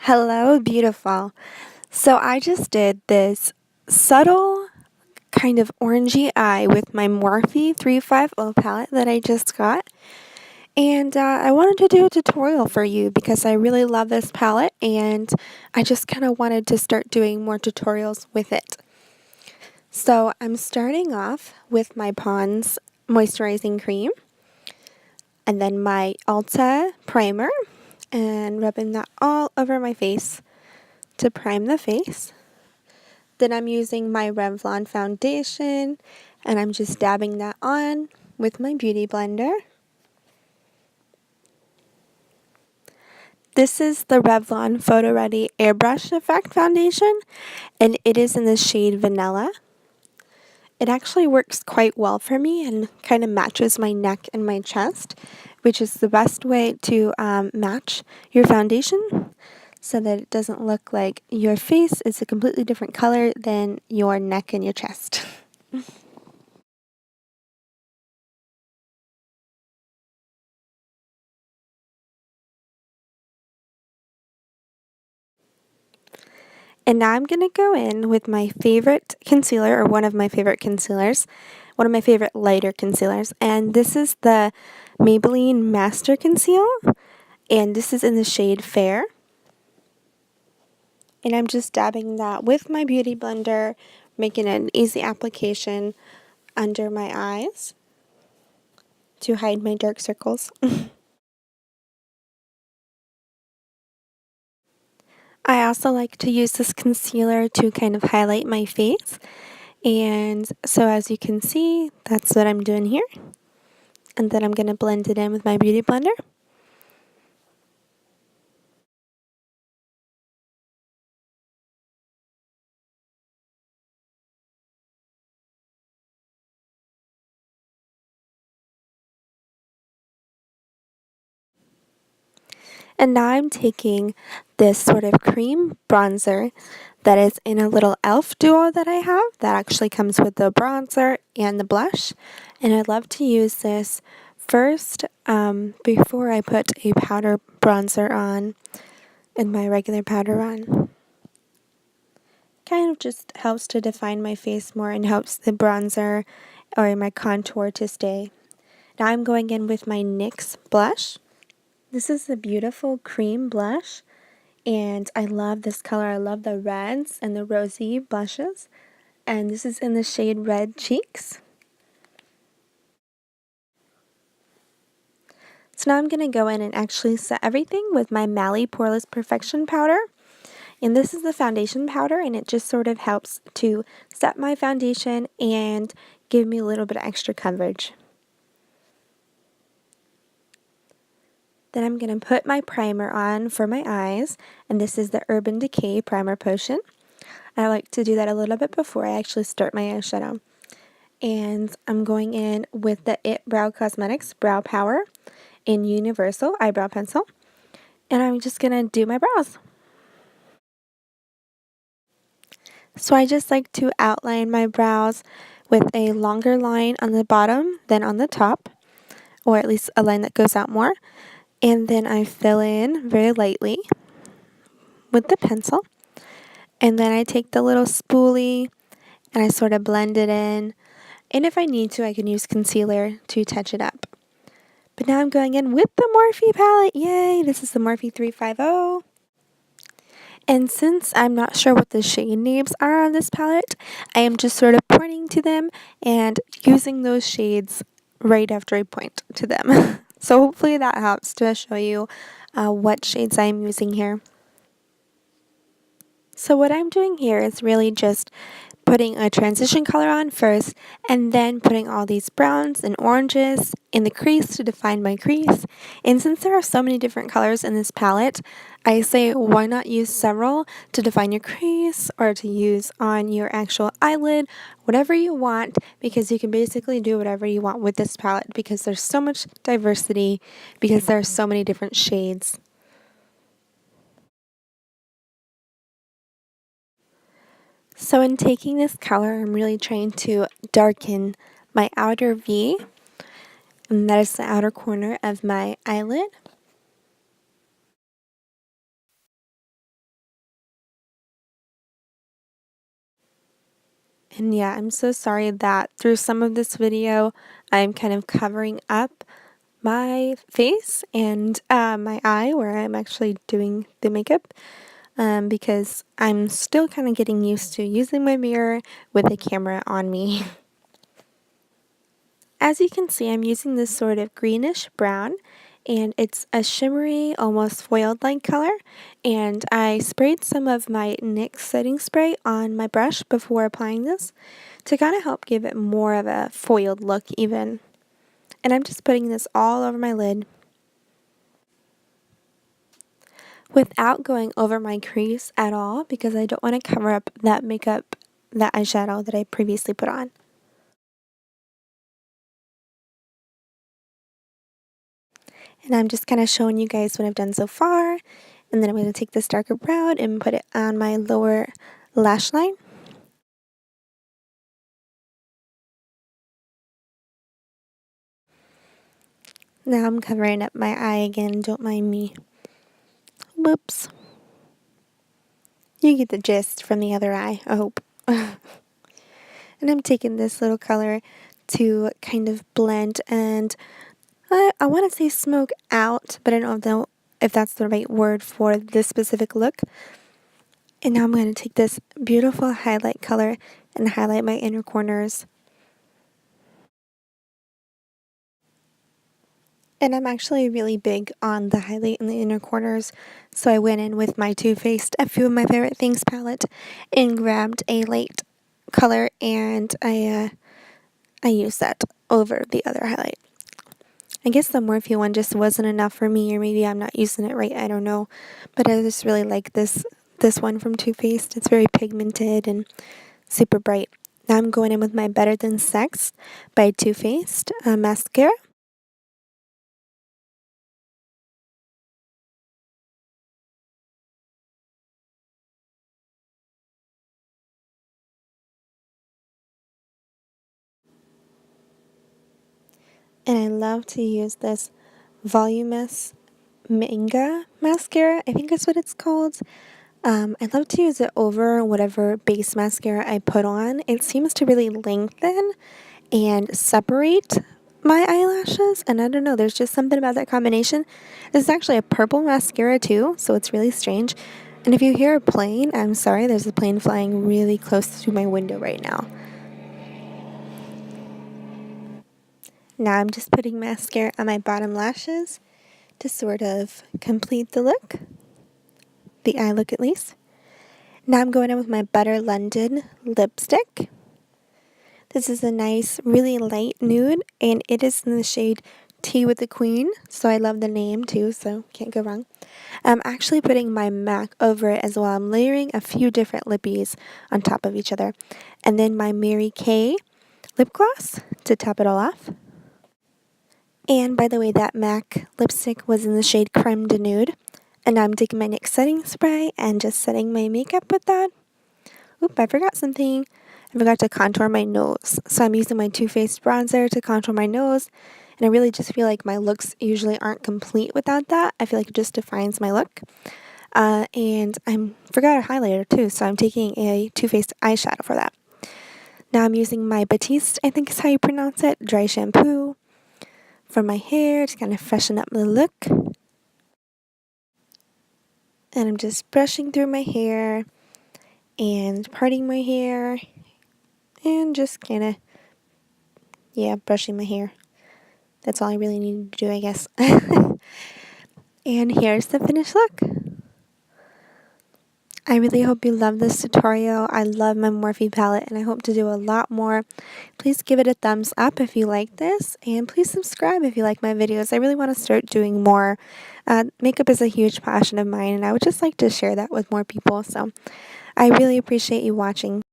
Hello, beautiful. So I just did this subtle kind of orangey eye with my Morphe 35O palette that I just got. And I wanted to do a tutorial for you because I really love this palette and I just kind of wanted to start doing more tutorials with it. So I'm starting off with my Pond's moisturizing cream and then my Ulta primer and rubbing that all over my face to prime the face. Then I'm using my Revlon foundation and I'm just dabbing that on with my beauty blender. This is the Revlon Photo Ready Airbrush Effect Foundation and it is in the shade Vanilla. It actually works quite well for me and kind of matches my neck and my chest, which is the best way to match your foundation so that it doesn't look like your face is a completely different color than your neck and your chest. And now I'm going to go in with my favorite concealer, or one of my favorite concealers, one of my favorite lighter concealers. And this is the Maybelline Master Conceal, and this is in the shade Fair. And I'm just dabbing that with my beauty blender, making an easy application under my eyes to hide my dark circles. I also like to use this concealer to kind of highlight my face. And so as you can see, that's what I'm doing here. And then I'm going to blend it in with my beauty blender. And now I'm taking this sort of cream bronzer that is in a little e.l.f. duo that I have that actually comes with the bronzer and the blush. And I love to use this first before I put a powder bronzer on and my regular powder on. Kind of just helps to define my face more and helps the bronzer or my contour to stay. Now I'm going in with my NYX blush. This is a beautiful cream blush and I love this color. I love the reds and the rosy blushes. And this is in the shade Red Cheeks. So now I'm going to go in and actually set everything with my Mally Poreless Perfection powder. And this is the foundation powder and it just sort of helps to set my foundation and give me a little bit of extra coverage. Then I'm going to put my primer on for my eyes, and this is the Urban Decay Primer Potion. I like to do that a little bit before I actually start my eyeshadow. And I'm going in with the IT Brow Cosmetics Brow Power in Universal Eyebrow Pencil. And I'm just going to do my brows. So I just like to outline my brows with a longer line on the bottom than on the top, or at least a line that goes out more. And then I fill in very lightly with the pencil. And then I take the little spoolie and I sort of blend it in. And if I need to, I can use concealer to touch it up. But now I'm going in with the Morphe palette. Yay! This is the Morphe 35O. And since I'm not sure what the shade names are on this palette, I am just sort of pointing to them and using those shades right after I point to them. So hopefully that helps to show you what shades I'm using here. So what I'm doing here is really just putting a transition color on first and then putting all these browns and oranges in the crease to define my crease. And since there are so many different colors in this palette, I say why not use several to define your crease or to use on your actual eyelid, whatever you want, because you can basically do whatever you want with this palette because there's so much diversity, because there are so many different shades. So in taking this color, I'm really trying to darken my outer V, and that is the outer corner of my eyelid. And yeah, I'm so sorry that through some of this video, I'm kind of covering up my face and my eye where I'm actually doing the makeup because I'm still kind of getting used to using my mirror with a camera on me. As you can see, I'm using this sort of greenish brown, and it's a shimmery, almost foiled-like color, and I sprayed some of my NYX setting spray on my brush before applying this to kind of help give it more of a foiled look even. And I'm just putting this all over my lid without going over my crease at all because I don't want to cover up that makeup, that eyeshadow that I previously put on. And I'm just kind of showing you guys what I've done so far. And then I'm going to take this darker brown and put it on my lower lash line. Now I'm covering up my eye again, don't mind me. Whoops. You get the gist from the other eye, I hope. And I'm taking this little color to kind of blend and I want to say smoke out, but I don't know if that's the right word for this specific look. And now I'm going to take this beautiful highlight color and highlight my inner corners. And I'm actually really big on the highlight in the inner corners, so I went in with my Too Faced A Few of My Favorite Things palette and grabbed a light color, and I used that over the other highlight. I guess the Morphe one just wasn't enough for me, or maybe I'm not using it right, I don't know. But I just really like this one from Too Faced. It's very pigmented and super bright. Now I'm going in with my Better Than Sex by Too Faced mascara. And I love to use this Voluminous Manga mascara. I think that's what it's called. I love to use it over whatever base mascara I put on. It seems to really lengthen and separate my eyelashes, and I don't know, there's just something about that combination. This is actually a purple mascara too, so it's really strange. And if you hear a plane, I'm sorry, there's a plane flying really close to my window right now. Now I'm just putting mascara on my bottom lashes to sort of complete the look, the eye look at least. Now I'm going in with my Butter London lipstick. This is a nice, really light nude, and it is in the shade Tea with the Queen, so I love the name too, so can't go wrong. I'm actually putting my MAC over it as well. I'm layering a few different lippies on top of each other. And then my Mary Kay lip gloss to top it all off. And by the way, that MAC lipstick was in the shade Creme de Nude. And now I'm taking my NYX setting spray and just setting my makeup with that. Oop, I forgot something. I forgot to contour my nose. So I'm using my Too Faced bronzer to contour my nose. And I really just feel like my looks usually aren't complete without that. I feel like it just defines my look. And I forgot a highlighter too, so I'm taking a Too Faced eyeshadow for that. Now I'm using my Batiste, I think is how you pronounce it, dry shampoo for my hair to kind of freshen up the look. And I'm just brushing through my hair and parting my hair and just kind of, brushing my hair. That's all I really needed to do, I guess. And here's the finished look. I really hope you love this tutorial. I love my Morphe palette and I hope to do a lot more. Please give it a thumbs up if you like this, and please subscribe if you like my videos. I really want to start doing more. Makeup is a huge passion of mine and I would just like to share that with more people. So I really appreciate you watching.